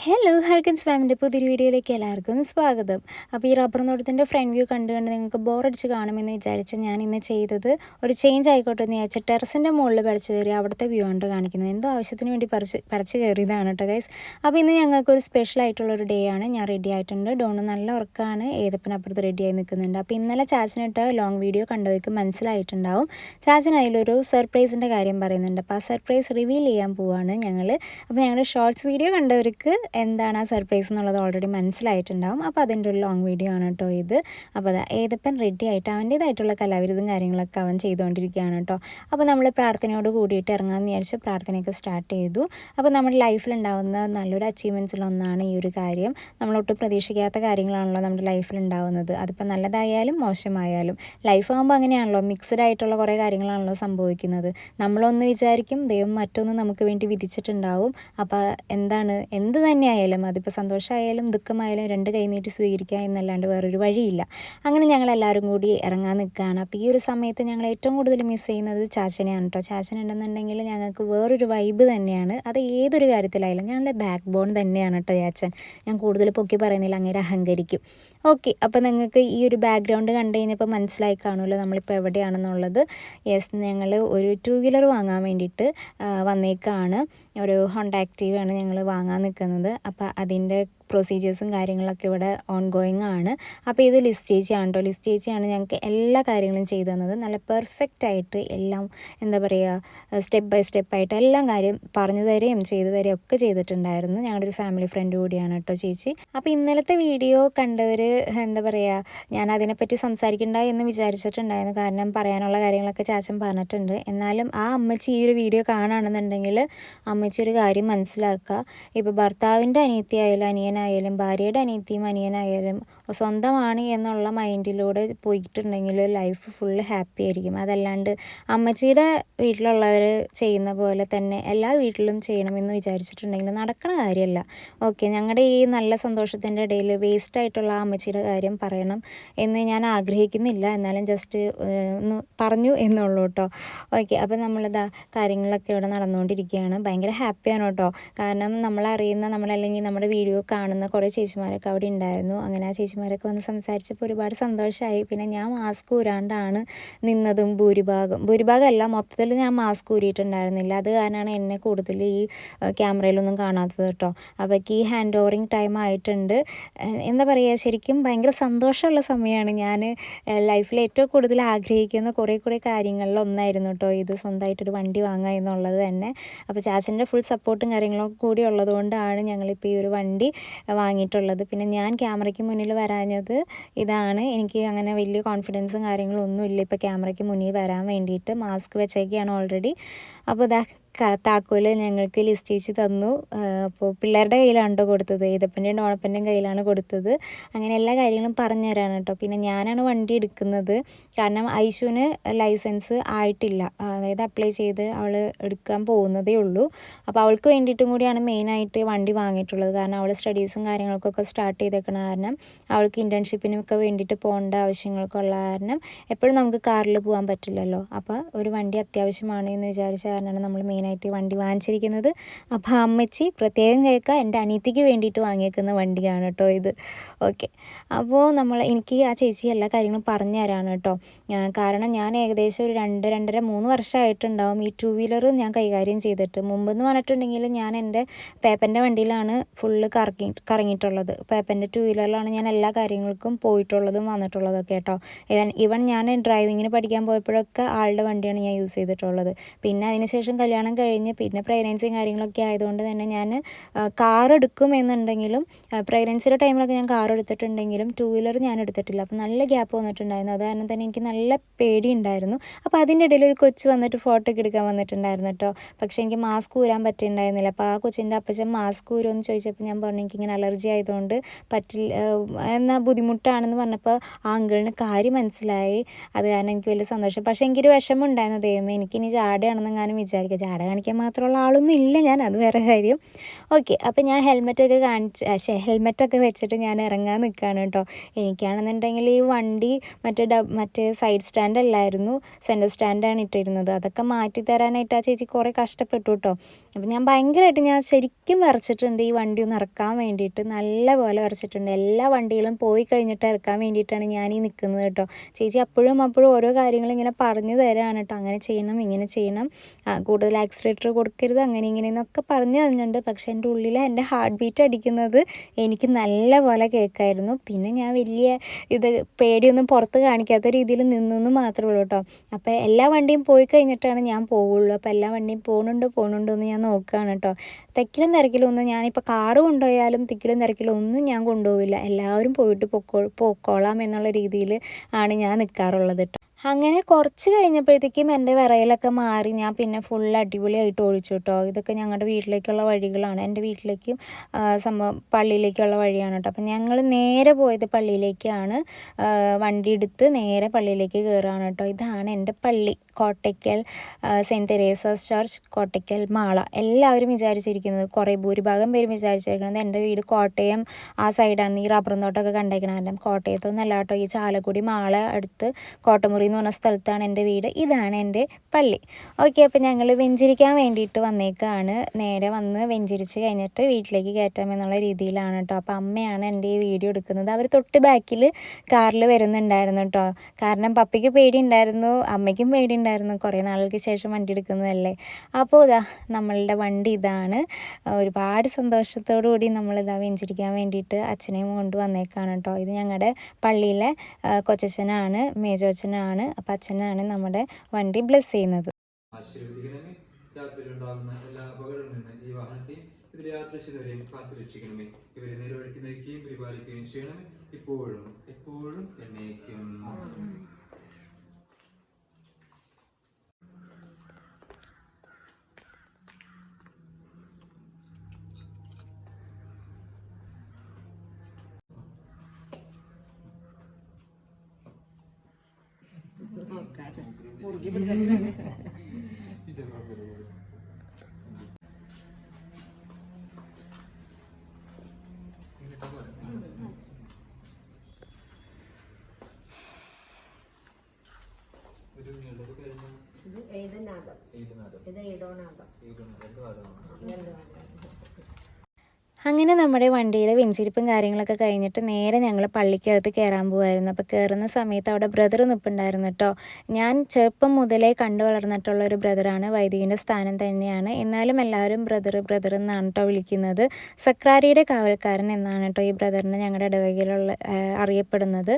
Hello ഹർക്കൻസ് ഫാമിൻ്റെ പുതിയൊരു വീഡിയോയിലേക്ക് എല്ലാവർക്കും സ്വാഗതം. അപ്പോൾ ഈ റബ്ബർ തോട്ടത്തിൻ്റെ ഫ്രണ്ട് വ്യൂ കണ്ട് നിങ്ങൾക്ക് ബോറടിച്ച് കാണുമെന്ന് വിചാരിച്ച് ഞാൻ ഇന്ന് ചെയ്തത് ഒരു ചേഞ്ച് ആയിക്കോട്ടെ എന്ന് വിചാരിച്ച ടെറസിൻ്റെ മുകളിൽ പടച്ച് കയറി അവിടുത്തെ വ്യൂ ആണ് കാണിക്കുന്നത്. എന്തോ ആവശ്യത്തിന് വേണ്ടി പടച്ച് കയറിയതാണ് കേട്ടോ ഗൈസ്. അപ്പോൾ ഇന്ന് ഞങ്ങൾക്കൊരു സ്പെഷ്യൽ ആയിട്ടുള്ളൊരു ഡേ ആണ്. ഞാൻ റെഡി ആയിട്ടുണ്ട്. ഡോണ് നല്ല ഉറക്കമാണ്, ഏതപ്പനപ്പുറത്ത് റെഡിയായി നിൽക്കുന്നുണ്ട്. അപ്പോൾ ഇന്നലെ ചാച്ചനിട്ട് ലോങ് വീഡിയോ കണ്ടവർക്ക് മനസ്സിലായിട്ടുണ്ടാവും. ചാച്ചൻ അതിലൊരു സർപ്രൈസിൻ്റെ കാര്യം പറയുന്നുണ്ട്. അപ്പോൾ ആ സർപ്രൈസ് റിവീൽ ചെയ്യാൻ പോവുകയാണ് ഞങ്ങൾ. അപ്പോൾ ഞങ്ങളുടെ ഷോർട്സ് വീഡിയോ കണ്ടവർക്ക് എന്താണ് ആ സർപ്രൈസ് എന്നുള്ളത് ഓൾറെഡി മനസ്സിലായിട്ടുണ്ടാവും. അപ്പോൾ അതിൻ്റെ ഒരു ലോങ് വീഡിയോ ആണ് കേട്ടോ ഇത്. അപ്പോൾ അതാ ഏതപ്പൻ റെഡി ആയിട്ട് അവൻ്റേതായിട്ടുള്ള കലാവിരുതും കാര്യങ്ങളൊക്കെ അവൻ ചെയ്തുകൊണ്ടിരിക്കുകയാണ് കേട്ടോ. അപ്പോൾ നമ്മൾ പ്രാർത്ഥനയോട് കൂടിയിട്ട് ഇറങ്ങാമെന്ന് വിചാരിച്ച് പ്രാർത്ഥനയൊക്കെ സ്റ്റാർട്ട് ചെയ്തു. അപ്പോൾ നമ്മുടെ ലൈഫിലുണ്ടാവുന്ന നല്ലൊരു അച്ചീവ്മെൻറ്റ്സിലൊന്നാണ് ഈ ഒരു കാര്യം. നമ്മളൊട്ടും പ്രതീക്ഷിക്കാത്ത കാര്യങ്ങളാണല്ലോ നമ്മുടെ ലൈഫിലുണ്ടാവുന്നത്. അതിപ്പോൾ നല്ലതായാലും മോശമായാലും ലൈഫാകുമ്പോൾ അങ്ങനെയാണല്ലോ, മിക്സഡ് ആയിട്ടുള്ള കുറേ കാര്യങ്ങളാണല്ലോ സംഭവിക്കുന്നത്. നമ്മളൊന്ന് വിചാരിക്കും, ദൈവം മറ്റൊന്ന് നമുക്ക് വേണ്ടി വിധിച്ചിട്ടുണ്ടാവും. അപ്പോൾ എന്ത് തന്നെയായാലും അതിപ്പോൾ സന്തോഷമായാലും ദുഃഖമായാലും രണ്ട് കൈ നീട്ടി സ്വീകരിക്കുക എന്നല്ലാണ്ട് വേറൊരു വഴിയില്ല. അങ്ങനെ ഞങ്ങളെല്ലാവരും കൂടി ഇറങ്ങാൻ നിൽക്കുകയാണ്. അപ്പോൾ ഈ ഒരു സമയത്ത് ഞങ്ങൾ ഏറ്റവും കൂടുതൽ മിസ് ചെയ്യുന്നത് ചാച്ചനെയാണ് കേട്ടോ. ചാച്ചൻ ഉണ്ടെന്നുണ്ടെങ്കിൽ ഞങ്ങൾക്ക് വേറൊരു വൈബ് തന്നെയാണ്. അത് ഏതൊരു കാര്യത്തിലായാലും ഞങ്ങളുടെ ബാക്ക് ബോൺ തന്നെയാണ് കേട്ടോ ചാച്ചൻ. ഞാൻ കൂടുതൽ പൊക്കി പറയുന്നില്ല, അങ്ങനെ അഹങ്കരിക്കും. ഓക്കെ, അപ്പോൾ നിങ്ങൾക്ക് ഈ ഒരു ബാക്ക്ഗ്രൗണ്ട് കണ്ടു കഴിഞ്ഞപ്പോൾ മനസ്സിലായി കാണുമല്ലോ നമ്മളിപ്പോൾ എവിടെയാണെന്നുള്ളത്. യെസ്, ഞങ്ങൾ ഒരു 2 വീലർ വാങ്ങാൻ വേണ്ടിയിട്ട് വന്നേക്കാണ്. ഒരു ഹോണ്ട ആക്റ്റീവാണ് ഞങ്ങൾ വാങ്ങാൻ നിൽക്കുന്നത്. അപ്പോൾ അതിൻ്റെ പ്രൊസീജിയേഴ്സും കാര്യങ്ങളൊക്കെ ഇവിടെ ഓൺഗോയിങ് ആണ്. അപ്പോൾ ഇത് ലിസ്റ്റ് ചേച്ചിയാണ് കേട്ടോ. ലിസ്റ്റ് ചേച്ചിയാണ് ഞങ്ങൾക്ക് എല്ലാ കാര്യങ്ങളും ചെയ്തു തന്നത്. നല്ല പെർഫെക്റ്റ് ആയിട്ട് എല്ലാം, എന്താ പറയുക, സ്റ്റെപ്പ് ബൈ സ്റ്റെപ്പായിട്ട് എല്ലാം കാര്യം പറഞ്ഞു തരികയും ചെയ്തു തരികയും ഒക്കെ ചെയ്തിട്ടുണ്ടായിരുന്നു. ഞങ്ങളുടെ ഒരു ഫാമിലി ഫ്രണ്ട് കൂടിയാണ് കേട്ടോ ചേച്ചി. അപ്പോൾ ഇന്നലത്തെ വീഡിയോ കണ്ടവർ, എന്താ പറയുക, ഞാൻ അതിനെപ്പറ്റി സംസാരിക്കണ്ട എന്ന് വിചാരിച്ചിട്ടുണ്ടായിരുന്നു. കാരണം പറയാനുള്ള കാര്യങ്ങളൊക്കെ ചാച്ചൻ പറഞ്ഞിട്ടുണ്ട്. എന്നാലും ആ അമ്മച്ചി ഈ ഒരു വീഡിയോ കാണുകയാണെന്നുണ്ടെങ്കിൽ അമ്മച്ചി ഒരു കാര്യം മനസ്സിലാക്കുക. ഇപ്പോൾ ഭർത്താവിൻ്റെ അനിയത്തിയായാലും അനിയനായാലും ഭാര്യയുടെ അനിയത്തിയും അനിയനായാലും സ്വന്തമാണ് എന്നുള്ള മൈൻഡിലൂടെ പോയിട്ടുണ്ടെങ്കിൽ ലൈഫ് ഫുള്ള് ഹാപ്പി ആയിരിക്കും. അതല്ലാണ്ട് അമ്മച്ചിയുടെ വീട്ടിലുള്ളവർ ചെയ്യുന്ന പോലെ തന്നെ എല്ലാ വീട്ടിലും ചെയ്യണമെന്ന് വിചാരിച്ചിട്ടുണ്ടെങ്കിൽ നടക്കണ കാര്യമല്ല. ഓക്കെ, ഞങ്ങളുടെ ഈ നല്ല സന്തോഷത്തിൻ്റെ ഇടയിൽ വേസ്റ്റായിട്ടുള്ള ആ അമ്മച്ചിയുടെ കാര്യം പറയണം എന്ന് ഞാൻ ആഗ്രഹിക്കുന്നില്ല. എന്നാലും ജസ്റ്റ് ഒന്ന് പറഞ്ഞു എന്നുള്ളൂ കേട്ടോ. ഓക്കെ, അപ്പോൾ നമ്മളിതാ കാര്യങ്ങളൊക്കെ ഇവിടെ നടന്നുകൊണ്ടിരിക്കുകയാണ്. ഭയങ്കര ഹാപ്പിയാണ് കേട്ടോ. കാരണം നമ്മളറിയുന്ന, നമ്മളല്ലെങ്കിൽ നമ്മുടെ വീഡിയോ കാണുന്ന കുറേ ചേച്ചിമാരൊക്കെ അവിടെ ഉണ്ടായിരുന്നു. അങ്ങനെ ആ ചേച്ചിമാരൊക്കെ വന്ന് സംസാരിച്ചപ്പോൾ ഒരുപാട് സന്തോഷമായി. പിന്നെ ഞാൻ മാസ്ക് ഊരാണ്ടാണ് നിന്നതും ഭൂരിഭാഗമല്ല, മൊത്തത്തിൽ ഞാൻ മാസ്ക് ഊരിയിട്ടുണ്ടായിരുന്നില്ല. അത് കാരണമാണ് എന്നെ കൂടുതൽ ഈ ക്യാമറയിലൊന്നും കാണാത്തത് കേട്ടോ. അപ്പോൾ ഈ ഹാൻഡ് ഓവറിങ് ടൈം ആയിട്ടുണ്ട്. എന്താ പറയുക, ശരിക്കും ഭയങ്കര സന്തോഷമുള്ള സമയമാണ്. ഞാൻ ലൈഫിൽ ഏറ്റവും കൂടുതൽ ആഗ്രഹിക്കുന്ന കുറേ കാര്യങ്ങളിൽ ഒന്നായിരുന്നു കേട്ടോ ഇത്, സ്വന്തമായിട്ടൊരു വണ്ടി വാങ്ങുക എന്നുള്ളത് തന്നെ. അപ്പോൾ ചാച്ചൻ്റെ ഫുൾ സപ്പോർട്ടും കാര്യങ്ങളൊക്കെ കൂടി ഉള്ളതുകൊണ്ടാണ് ഞങ്ങളിപ്പോൾ ഈ ഒരു വണ്ടി വാങ്ങിയിട്ടുള്ളത്. പിന്നെ ഞാൻ ക്യാമറയ്ക്ക് മുന്നിൽ വരാഞ്ഞത് ഇതാണ്. എനിക്ക് അങ്ങനെ വലിയ കോൺഫിഡൻസും കാര്യങ്ങളും ഒന്നുമില്ല ഇപ്പോൾ ക്യാമറയ്ക്ക് മുന്നിൽ വരാൻ വേണ്ടിയിട്ട്. മാസ്ക് വെച്ചേക്കാണ് ഓൾറെഡി. അപ്പോൾ താക്കോല് ഞങ്ങൾക്ക് ലിസ്റ്റ് ചേച്ചി തന്നു. അപ്പോൾ പിള്ളേരുടെ കയ്യിലാണ് കേട്ടോ കൊടുത്തത്. ഏതപ്പൻ്റെയും ഡോണപ്പൻ്റെയും കയ്യിലാണ് കൊടുത്തത്. അങ്ങനെ എല്ലാ കാര്യങ്ങളും പറഞ്ഞു തരാണ് കേട്ടോ. പിന്നെ ഞാനാണ് വണ്ടി എടുക്കുന്നത്. കാരണം ഐശുവിന് ലൈസൻസ് ആയിട്ടില്ല, അതായത് അപ്ലൈ ചെയ്ത് അവൾ എടുക്കാൻ പോകുന്നതേ ഉള്ളൂ. അപ്പോൾ അവൾക്ക് വേണ്ടിയിട്ടും കൂടിയാണ് മെയിനായിട്ട് വണ്ടി വാങ്ങിയിട്ടുള്ളത്. കാരണം അവൾ സ്റ്റഡീസും കാര്യങ്ങൾക്കൊക്കെ സ്റ്റാർട്ട് ചെയ്തേക്കണ കാരണം അവൾക്ക് ഇൻറ്റേൺഷിപ്പിനൊക്കെ വേണ്ടിയിട്ട് പോകേണ്ട ആവശ്യങ്ങളൊക്കെ ഉള്ള കാരണം എപ്പോഴും നമുക്ക് കാറിൽ പോകാൻ പറ്റില്ലല്ലോ. അപ്പോൾ ഒരു വണ്ടി അത്യാവശ്യമാണ് എന്ന് വിചാരിച്ച കാരണമാണ് നമ്മൾ മെയിനായിട്ട് വണ്ടി വാങ്ങിച്ചിരിക്കുന്നത്. അപ്പോൾ അമ്മച്ചി പ്രത്യേകം കേൾക്കുക, എൻ്റെ അനിയത്തിക്ക് വേണ്ടിയിട്ട് വാങ്ങിയേക്കുന്ന വണ്ടിയാണ് കേട്ടോ ഇത്. ഓക്കെ, അപ്പോൾ എനിക്ക് ആ ചേച്ചി എല്ലാ കാര്യങ്ങളും പറഞ്ഞു തരാണ് കേട്ടോ. കാരണം ഞാൻ ഏകദേശം ഒരു 2-2.5-3 വർഷമായിട്ടുണ്ടാവും ഈ 2 വീലർ ഞാൻ കൈകാര്യം ചെയ്തിട്ട്. മുമ്പെന്ന് പറഞ്ഞിട്ടുണ്ടെങ്കിൽ ഞാൻ എൻ്റെ പേപ്പൻ്റെ വണ്ടിയിലാണ് ഫുള്ള് കറങ്ങിയിട്ടുള്ളത്. പേപ്പൻ്റെ 2 വീലറിലാണ് ഞാൻ എല്ലാ കാര്യങ്ങൾക്കും പോയിട്ടുള്ളതും വന്നിട്ടുള്ളതൊക്കെ കേട്ടോ. ഈവൻ ഞാൻ ഡ്രൈവിങ്ങിന് പഠിക്കാൻ പോയപ്പോഴൊക്കെ ആളുടെ വണ്ടിയാണ് ഞാൻ യൂസ് ചെയ്തിട്ടുള്ളത്. പിന്നെ അതിനുശേഷം കല്യാണം കഴിഞ്ഞ് പിന്നെ പ്രഗ്നൻസിയും കാര്യങ്ങളൊക്കെ ആയതുകൊണ്ട് തന്നെ ഞാൻ കാർ എടുക്കും എന്നുണ്ടെങ്കിലും പ്രഗ്നൻസിയുടെ ടൈമിലൊക്കെ ഞാൻ കാർ എടുത്തിട്ടുണ്ടെങ്കിലും 2 വീലർ ഞാൻ എടുത്തിട്ടില്ല. അപ്പോൾ നല്ല ഗ്യാപ്പ് വന്നിട്ടുണ്ടായിരുന്നു. അത് കാരണം തന്നെ എനിക്ക് നല്ല പേടിയുണ്ടായിരുന്നു. അപ്പോൾ അതിൻ്റെ ഇടയിൽ ഒരു കൊച്ച് വന്നിട്ട് ഫോട്ടോ ഒക്കെ എടുക്കാൻ വന്നിട്ടുണ്ടായിരുന്നു കേട്ടോ. പക്ഷേ എനിക്ക് മാസ്ക് ഊരാൻ പറ്റിയിട്ടുണ്ടായിരുന്നില്ല. അപ്പോൾ ആ കൊച്ചിൻ്റെ അപ്പച്ചൻ മാസ്ക് ഊരുമെന്ന് ചോദിച്ചപ്പോൾ ഞാൻ പറഞ്ഞു എനിക്കിങ്ങനെ അലർജി ആയതുകൊണ്ട് പറ്റില്ല, എന്നാൽ ബുദ്ധിമുട്ടാണെന്ന് പറഞ്ഞപ്പോൾ ആ അങ്കിളിന് കാര്യം മനസ്സിലായി. അത് കാരണം എനിക്ക് വലിയ സന്തോഷം. പക്ഷേ എനിക്കൊരു വിഷമം ഉണ്ടായിരുന്നു, ദൈവമേ എനിക്കിനി ജാടയാണെന്നെങ്ങാനും വിചാരിക്കുക. ജാട കാണിക്കാൻ മാത്രമുള്ള ആളൊന്നും ഇല്ല ഞാൻ, അത് വേറെ കാര്യം. ഓക്കെ, അപ്പോൾ ഞാൻ ഹെൽമെറ്റൊക്കെ വെച്ചിട്ട് ഞാൻ ഇറങ്ങാൻ നിൽക്കുകയാണ് കേട്ടോ. എനിക്കാണെന്നുണ്ടെങ്കിൽ ഈ വണ്ടി മറ്റേ സൈഡ് സ്റ്റാൻഡ് അല്ലായിരുന്നു, സെൻറ്റർ സ്റ്റാൻഡാണ് ഇട്ടിരുന്നത്. അതൊക്കെ മാറ്റി തരാനായിട്ട് ആ ചേച്ചി കുറേ കഷ്ടപ്പെട്ടു കേട്ടോ. അപ്പോൾ ഞാൻ ശരിക്കും വരച്ചിട്ടുണ്ട് ഈ വണ്ടി ഒന്ന് ഇറക്കാൻ വേണ്ടിയിട്ട്, നല്ല പോലെ വരച്ചിട്ടുണ്ട്. എല്ലാ വണ്ടികളും പോയി കഴിഞ്ഞിട്ട് ഇറക്കാൻ വേണ്ടിയിട്ടാണ് ഞാൻ ഈ നിൽക്കുന്നത് കേട്ടോ. ചേച്ചി അപ്പോഴും ഓരോ കാര്യങ്ങൾ ഇങ്ങനെ പറഞ്ഞു തരാണ് കേട്ടോ. അങ്ങനെ ചെയ്യണം, ഇങ്ങനെ ചെയ്യണം, കൂടുതൽ ആക്സിലേറ്റർ കൊടുക്കരുത്, അങ്ങനെ ഇങ്ങനെ എന്നൊക്കെ പറഞ്ഞു തന്നിട്ടുണ്ട്. പക്ഷേ എൻ്റെ ഉള്ളിൽ എൻ്റെ ഹാർട്ട് ബീറ്റ് അടിക്കുന്നത് എനിക്ക് നല്ല പോലെ കേൾക്കായിരുന്നു. പിന്നെ ഞാൻ വലിയ പേടിയൊന്നും പുറത്ത് കാണിക്കാത്ത രീതിയിൽ നിന്നെന്ന് മാത്രമേ ഉള്ളൂ കേട്ടോ. അപ്പോൾ എല്ലാ വണ്ടിയും പോയി കഴിഞ്ഞിട്ടാണ് ഞാൻ പോവുള്ളൂ. അപ്പോൾ എല്ലാ വണ്ടിയും പോകുന്നുണ്ടോ എന്ന് ഞാൻ നോക്കുകയാണ് കേട്ടോ. തിക്കിലും തിരക്കിലും ഒന്നും, ഞാനിപ്പോൾ കാറ് കൊണ്ടുപോയാലും തിക്കിലും തിരക്കിലും ഒന്നും ഞാൻ കൊണ്ടുപോവില്ല. എല്ലാവരും പോയിട്ട് പൊക്കോളാം എന്നുള്ള രീതിയിൽ ആണ് ഞാൻ നിൽക്കാറുള്ളത് കേട്ടോ. അങ്ങനെ കുറച്ച് കഴിഞ്ഞപ്പോഴത്തേക്കും എൻ്റെ വിറയലൊക്കെ മാറി. ഞാൻ പിന്നെ ഫുൾ അടിപൊളിയായിട്ട് ഒഴിച്ചു കേട്ടോ. ഇതൊക്കെ ഞങ്ങളുടെ വീട്ടിലേക്കുള്ള വഴികളാണ്, എൻ്റെ വീട്ടിലേക്കും പള്ളിയിലേക്കുള്ള വഴിയാണ് കേട്ടോ. അപ്പം ഞങ്ങൾ നേരെ പോയത് പള്ളിയിലേക്കാണ്. വണ്ടി എടുത്ത് നേരെ പള്ളിയിലേക്ക് കയറുകയാണ് കേട്ടോ. ഇതാണ് എൻ്റെ പള്ളി, Kottakkal cent Teresa's church, Kottakkal Mala. എല്ലാവരും വിചാരിച്ചിരിക്കുന്നത്, ഭൂരിഭാഗം പേരും വിചാരിച്ചിരിക്കുന്നത് എൻ്റെ വീട് കോട്ടയം ആ സൈഡാണ്. ഈ റബ്ബർ തോട്ടമൊക്കെ കണ്ടേക്കണം. കാരണം കോട്ടയത്തൊന്നല്ല കേട്ടോ, ഈ ചാലക്കുടി മാള അടുത്ത് കോട്ടമുറി എന്ന് പറഞ്ഞ സ്ഥലത്താണ് എൻ്റെ വീട്. ഇതാണ് എൻ്റെ പള്ളി. ഓക്കെ, അപ്പോൾ ഞങ്ങൾ വെഞ്ചരിക്കാൻ വേണ്ടിയിട്ട് വന്നേക്കാണ്. നേരെ വന്ന് വെഞ്ചരിച്ച് കഴിഞ്ഞിട്ട് വീട്ടിലേക്ക് കയറ്റാമെന്നുള്ള രീതിയിലാണ് കേട്ടോ. അപ്പോൾ അമ്മയാണ് എൻ്റെ ഈ വീഡിയോ എടുക്കുന്നത്. അവർ തൊട്ട് ബാക്കിൽ കാറിൽ വരുന്നുണ്ടായിരുന്നു കേട്ടോ. കാരണം പപ്പയ്ക്ക് പേടിയുണ്ടായിരുന്നു, അമ്മയ്ക്കും പേടിയുണ്ടായിരുന്നു, കുറേ നാളുകൾക്ക് ശേഷം വണ്ടി എടുക്കുന്നതല്ലേ. അപ്പോൾ നമ്മളുടെ വണ്ടി ഇതാണ്. ഒരുപാട് സന്തോഷത്തോടു കൂടി നമ്മളിതാ വെഞ്ചരിക്കാൻ വേണ്ടിയിട്ട് അച്ഛനെയും കൊണ്ട് വന്നേക്കാണ് കേട്ടോ. ഇത് ഞങ്ങളുടെ പള്ളിയിലെ കൊച്ചച്ഛനാണ്, മേജോച്ചനാണ്. അപ്പം അച്ഛനാണ് നമ്മുടെ വണ്ടി ബ്ലെസ് ചെയ്യുന്നത്. യാത്രയിലുണ്ടാകുന്ന എല്ലാ അപകടങ്ങളിൽ നിന്ന് ഈ വാഹനത്തെയും ഇതിൽ യാത്ര ചെയ്തവരെയും കാത്തു രക്ഷിക്കണമേ. ഇവരെ നേരൊഴുക്കി നയിക്കുകയും പരിപാലിക്കുകയും ചെയ്യണമേ, ഇപ്പോഴും എപ്പോഴും എന്നേക്കും. അങ്ങനെ നമ്മുടെ വണ്ടിയുടെ വെഞ്ചിരിപ്പും കാര്യങ്ങളൊക്കെ കഴിഞ്ഞിട്ട് നേരെ ഞങ്ങൾ പള്ളിക്കകത്ത് കയറാൻ പോകുമായിരുന്നു. അപ്പോൾ കയറുന്ന സമയത്ത് അവിടെ ബ്രദർ നിൽപ്പുണ്ടായിരുന്നു കേട്ടോ. ഞാൻ ചെറുപ്പം മുതലേ കണ്ടു വളർന്നിട്ടുള്ള ഒരു ബ്രദറാണ്, വൈദികൻ്റെ സ്ഥാനം തന്നെയാണ്. എന്നാലും എല്ലാവരും ബ്രദർ എന്നാണ് കേട്ടോ വിളിക്കുന്നത്. സക്രാരിയുടെ കാവൽക്കാരൻ എന്നാണ് കേട്ടോ ഈ ബ്രദറിനെ ഞങ്ങളുടെ ഇടവകയിലുള്ള അറിയപ്പെടുന്നത്.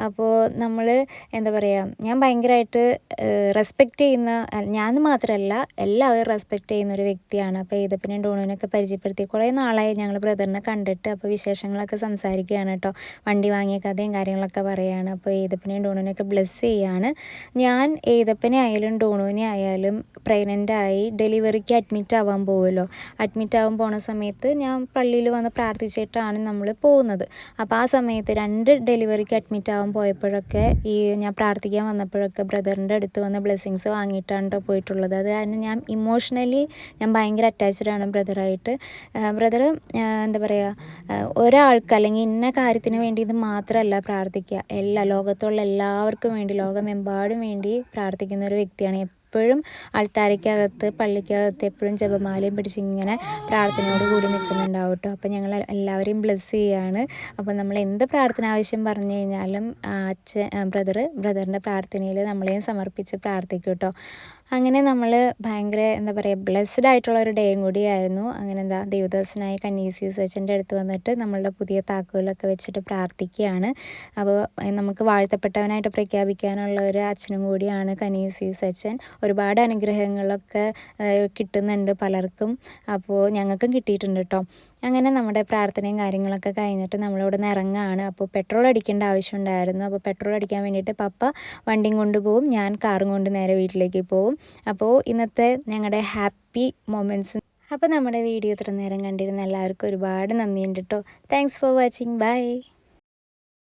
അപ്പോൾ നമ്മൾ എന്താ പറയുക, ഞാൻ ഭയങ്കരമായിട്ട് റെസ്പെക്റ്റ് ചെയ്യുന്ന, ഞാൻ മാത്രമല്ല എല്ലാവരും റെസ്പെക്റ്റ് ചെയ്യുന്ന ഒരു വ്യക്തിയാണ്. അപ്പോൾ ഈദപ്പനെയും ഡോണുവിനൊക്കെ പരിചയപ്പെടുത്തി കുറേ നാളായി ഞങ്ങൾ ബ്രദറിനെ കണ്ടിട്ട്. അപ്പോൾ വിശേഷങ്ങളൊക്കെ സംസാരിക്കുകയാണ് കേട്ടോ. വണ്ടി വാങ്ങിയ കഥയും കാര്യങ്ങളൊക്കെ പറയുകയാണ്. അപ്പോൾ ഏതപ്പനെയും ഡോണുവിനെയൊക്കെ ബ്ലെസ് ചെയ്യുകയാണ്. ഞാൻ ഏതപ്പനെ ആയാലും ഡോണുവിനെ ആയാലും പ്രഗ്നൻ്റായി ഡെലിവറിക്ക് അഡ്മിറ്റ് ആവാൻ പോകുമല്ലോ. അഡ്മിറ്റ് ആവാൻ പോണ സമയത്ത് ഞാൻ പള്ളിയിൽ വന്ന് പ്രാർത്ഥിച്ചിട്ടാണ് നമ്മൾ പോകുന്നത്. അപ്പോൾ ആ സമയത്ത് 2 ഡെലിവറിക്ക് അഡ്മിറ്റ് ആവാൻ പോയപ്പോഴൊക്കെ ഞാൻ പ്രാർത്ഥിക്കാൻ വന്നപ്പോഴൊക്കെ ബ്രദറിൻ്റെ അടുത്ത് വന്ന് ബ്ലെസ്സിങ്സ് വാങ്ങിയിട്ടാണ് കേട്ടോ പോയിട്ടുള്ളത്. അത് കാരണം ഞാൻ ഇമോഷണലി ഭയങ്കര അറ്റാച്ച്ഡാണ് ബ്രദറായിട്ട്. ബ്രദർ എന്താ പറയുക, ഒരാൾക്ക് അല്ലെങ്കിൽ ഇന്ന കാര്യത്തിന് വേണ്ടി ഇത് മാത്രമല്ല പ്രാർത്ഥിക്കുക, ലോകത്തുള്ള എല്ലാവർക്കും വേണ്ടി, ലോകമെമ്പാടും വേണ്ടി പ്രാർത്ഥിക്കുന്ന ഒരു വ്യക്തിയാണ്. എപ്പോഴും അൾത്താരയ്ക്കകത്ത് പള്ളിക്കകത്ത് എപ്പോഴും ജപമാലയും പിടിച്ച് ഇങ്ങനെ പ്രാർത്ഥനയോട് കൂടി നിൽക്കുന്നുണ്ടാവും കേട്ടോ. അപ്പോൾ ഞങ്ങൾ എല്ലാവരെയും ബ്ലെസ് ചെയ്യുകയാണ്. അപ്പോൾ നമ്മൾ എന്ത് പ്രാർത്ഥന ആവശ്യം പറഞ്ഞു കഴിഞ്ഞാലും ബ്രദറിൻ്റെ പ്രാർത്ഥനയിൽ നമ്മളെയും സമർപ്പിച്ച് പ്രാർത്ഥിക്കും കേട്ടോ. അങ്ങനെ നമ്മൾ ഭയങ്കര എന്താ പറയുക ബ്ലെസ്ഡ് ആയിട്ടുള്ള ഒരു ഡേയും കൂടിയായിരുന്നു. അങ്ങനെ ദൈവദാസനായ കന്നീസിയൂസ് അച്ഛൻ്റെ അടുത്ത് വന്നിട്ട് നമ്മളുടെ പുതിയ താക്കോലൊക്കെ വെച്ചിട്ട് പ്രാർത്ഥിക്കുകയാണ്. അപ്പോൾ നമുക്ക് വാഴ്ത്തപ്പെട്ടവനായിട്ട് പ്രഖ്യാപിക്കാനുള്ള ഒരു അച്ഛനും കൂടിയാണ് കന്നീസിയൂസ് അച്ഛൻ. ഒരുപാട് അനുഗ്രഹങ്ങളൊക്കെ കിട്ടുന്നുണ്ട് പലർക്കും, അപ്പോൾ ഞങ്ങൾക്കും കിട്ടിയിട്ടുണ്ട് കേട്ടോ. അങ്ങനെ നമ്മുടെ പ്രാർത്ഥനയും കാര്യങ്ങളൊക്കെ കഴിഞ്ഞിട്ട് നമ്മളിവിടെ നിന്ന് ഇറങ്ങുകയാണ്. അപ്പോൾ പെട്രോൾ അടിക്കേണ്ട ആവശ്യമുണ്ടായിരുന്നു. അപ്പോൾ പെട്രോൾ അടിക്കാൻ വേണ്ടിയിട്ട് പപ്പ വണ്ടിയും കൊണ്ടുപോകും, ഞാൻ കാറും കൊണ്ട് നേരെ വീട്ടിലേക്ക് പോകും. അപ്പോൾ ഇന്നത്തെ ഞങ്ങളുടെ ഹാപ്പി മൊമെൻറ്റ്സ്. അപ്പോൾ നമ്മുടെ വീഡിയോ ഇത്ര നേരം കണ്ടിരുന്ന എല്ലാവർക്കും ഒരുപാട് നന്ദിയുണ്ട് കേട്ടോ. Thanks for watching. ബൈ.